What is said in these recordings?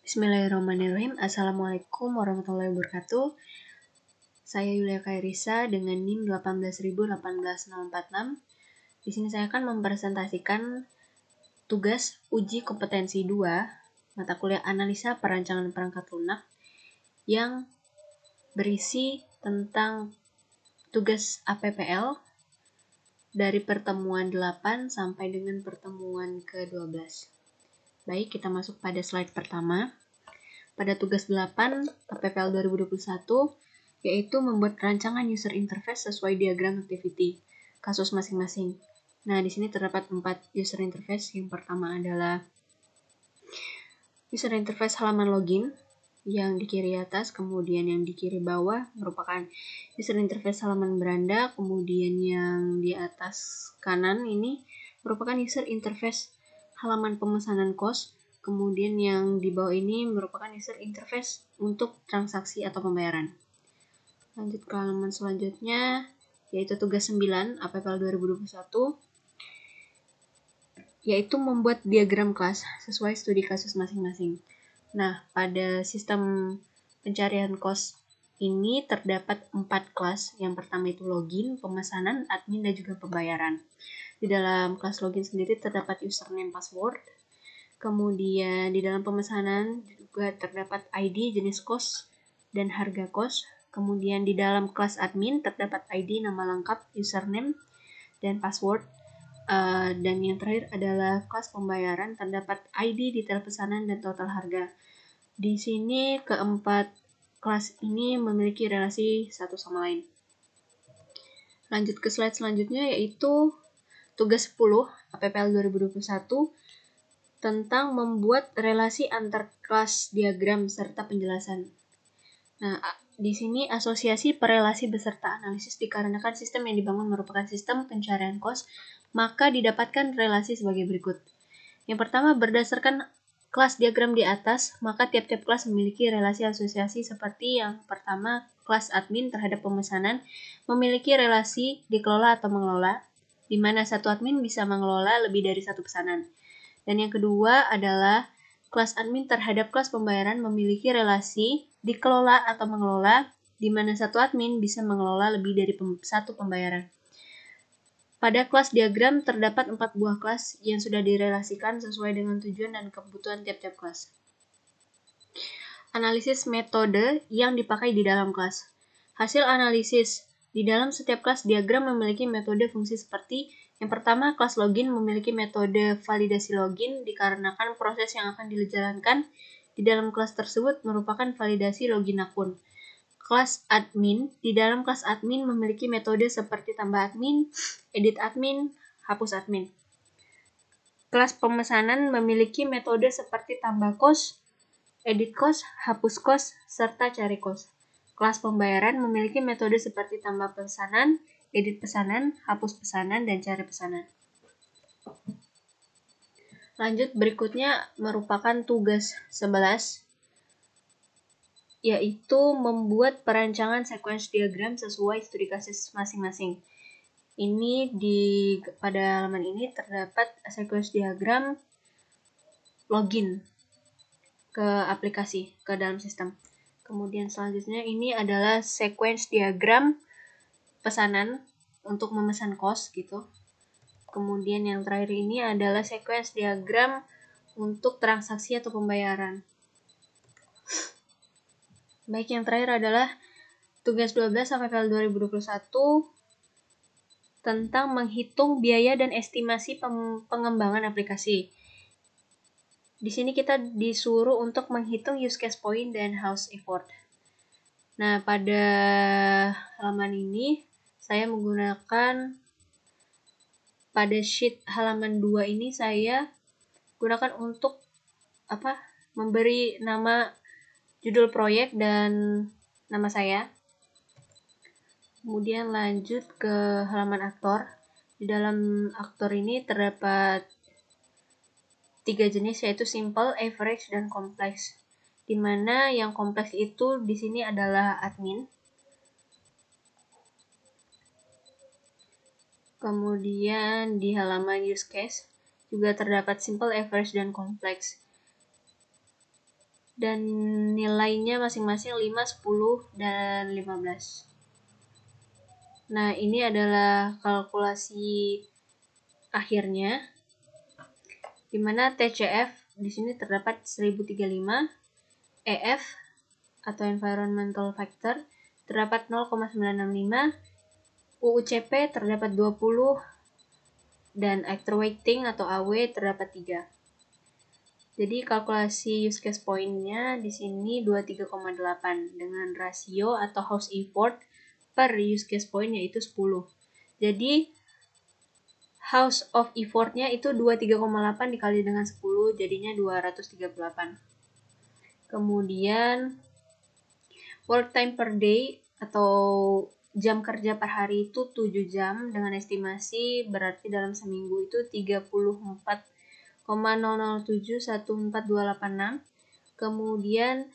Bismillahirrahmanirrahim. Assalamualaikum warahmatullahi wabarakatuh. Saya Yulia Kairisa dengan NIM 18018.046. Di sini saya akan mempresentasikan tugas uji kompetensi 2 mata kuliah analisa perancangan perangkat lunak yang berisi tentang tugas APPL dari pertemuan 8 sampai dengan pertemuan ke-12. Baik, kita masuk pada slide pertama. Pada tugas 8 APPL 2021, yaitu membuat rancangan user interface sesuai diagram activity kasus masing-masing. Nah, di sini terdapat 4 user interface. Yang pertama adalah user interface halaman login yang di kiri atas, kemudian yang di kiri bawah merupakan user interface halaman beranda, kemudian yang di atas kanan ini merupakan user interface halaman pemesanan kos, kemudian yang di bawah ini merupakan user interface untuk transaksi atau pembayaran. Lanjut ke halaman selanjutnya, yaitu tugas 9 APPL 2021, yaitu membuat diagram kelas sesuai studi kasus masing-masing. Nah, pada sistem pencarian kos ini terdapat 4 kelas. Yang pertama itu login, pemesanan, admin, dan juga pembayaran. Di dalam kelas login sendiri terdapat username, password. Kemudian di dalam pemesanan juga terdapat ID, jenis kos, dan harga kos. Kemudian di dalam kelas admin terdapat ID, nama lengkap, username, dan password. Dan yang terakhir adalah kelas pembayaran, terdapat ID, detail pesanan, dan total harga. Di sini keempat kelas ini memiliki relasi satu sama lain. Lanjut ke slide selanjutnya, yaitu tugas 10 APPL 2021 tentang membuat relasi antar kelas diagram serta penjelasan. Nah, di sini asosiasi perelasi beserta analisis dikarenakan sistem yang dibangun merupakan sistem pencarian kos, maka didapatkan relasi sebagai berikut. Yang pertama, berdasarkan kelas diagram di atas, maka tiap-tiap kelas memiliki relasi asosiasi seperti yang pertama, kelas admin terhadap pemesanan memiliki relasi dikelola atau mengelola, di mana satu admin bisa mengelola lebih dari satu pesanan. Dan yang kedua adalah kelas admin terhadap kelas pembayaran memiliki relasi dikelola atau mengelola, di mana satu admin bisa mengelola lebih dari satu pembayaran. Pada kelas diagram terdapat 4 buah kelas yang sudah direlasikan sesuai dengan tujuan dan kebutuhan tiap-tiap kelas. Analisis metode yang dipakai di dalam kelas. Hasil analisis. Di dalam setiap kelas diagram memiliki metode fungsi seperti yang pertama, kelas login memiliki metode validasi login dikarenakan proses yang akan dijalankan di dalam kelas tersebut merupakan validasi login akun. Kelas admin, di dalam kelas admin memiliki metode seperti tambah admin, edit admin, hapus admin. Kelas pemesanan memiliki metode seperti tambah kos, edit kos, hapus kos, serta cari kos. Kelas pembayaran memiliki metode seperti tambah pesanan, edit pesanan, hapus pesanan, dan cari pesanan. Lanjut, berikutnya merupakan tugas 11, yaitu membuat perancangan sequence diagram sesuai studi kasus masing-masing. Ini pada halaman ini terdapat sequence diagram login ke aplikasi, ke dalam sistem. Kemudian selanjutnya ini adalah sequence diagram pesanan untuk memesan kos gitu. Kemudian yang terakhir ini adalah sequence diagram untuk transaksi atau pembayaran. Baik, yang terakhir adalah tugas 12 APPL 2021 tentang menghitung biaya dan estimasi pengembangan aplikasi. Di sini kita disuruh untuk menghitung use case point dan house effort. Nah, pada halaman ini saya menggunakan pada sheet halaman 2 ini saya gunakan untuk memberi nama judul proyek dan nama saya. Kemudian lanjut ke halaman aktor. Di dalam aktor ini terdapat 3 jenis, yaitu simple, average, dan kompleks. Di mana yang kompleks itu di sini adalah admin. Kemudian di halaman use case juga terdapat simple, average, dan kompleks. dan nilainya masing-masing 5, 10, dan 15. Nah, ini adalah kalkulasi akhirnya, di mana TCF di sini terdapat 1035, EF atau environmental factor terdapat 0,965, UUCP terdapat 20, dan actor weighting atau AW terdapat 3. Jadi kalkulasi use case point-nya di sini 23,8 dengan rasio atau house effort per use case point yaitu 10. Jadi house of effort-nya itu 23,8 dikali dengan 10 jadinya 238. Kemudian work time per day atau jam kerja per hari itu 7 jam dengan estimasi berarti dalam seminggu itu 34,0071486. Kemudian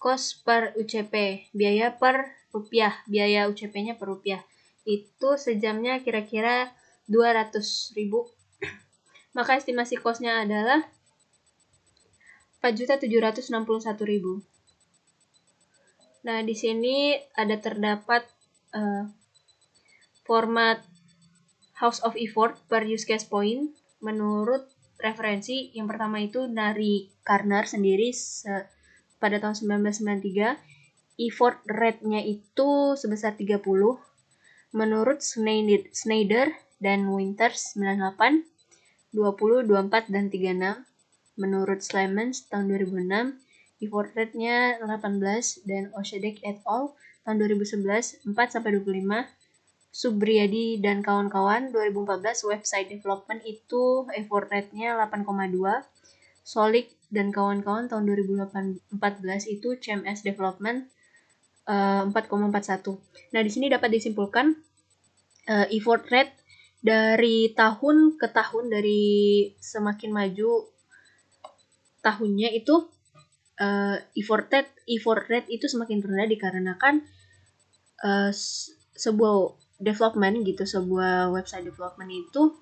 cost per UCP, biaya per rupiah, biaya UCP-nya per rupiah. Itu sejamnya kira-kira 200.000. Maka estimasi cost-nya adalah 4.761.000. Nah, di sini ada terdapat format house of effort per use case point menurut referensi. Yang pertama itu dari Karner sendiri pada tahun 1993. Effort rate-nya itu sebesar 30. Menurut Schneider dan Winters 98, 20, 24, dan 36. Menurut Slemans tahun 2006, effort rate-nya 18, dan Oshedek et al. Tahun 2011, 4-25. Subriyadi dan kawan-kawan 2014 website development itu effort rate-nya 8,2. Solik dan kawan-kawan tahun 2014 itu CMS development 4,41. Nah, di sini dapat disimpulkan effort rate dari tahun ke tahun, dari semakin maju tahunnya itu effort rate itu semakin rendah dikarenakan sebuah development gitu, sebuah website development itu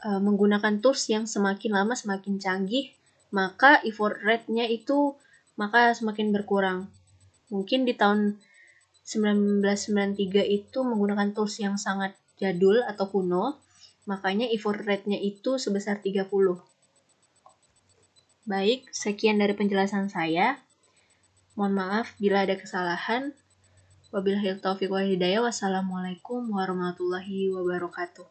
menggunakan tools yang semakin lama semakin canggih, maka effort rate-nya itu maka semakin berkurang. Mungkin di tahun 1993 itu menggunakan tools yang sangat jadul atau kuno, makanya effort rate-nya itu sebesar 30. Baik, sekian dari penjelasan saya. Mohon maaf bila ada kesalahan. Wabillahi taufiq wal hidayah. Wassalamualaikum warahmatullahi wabarakatuh.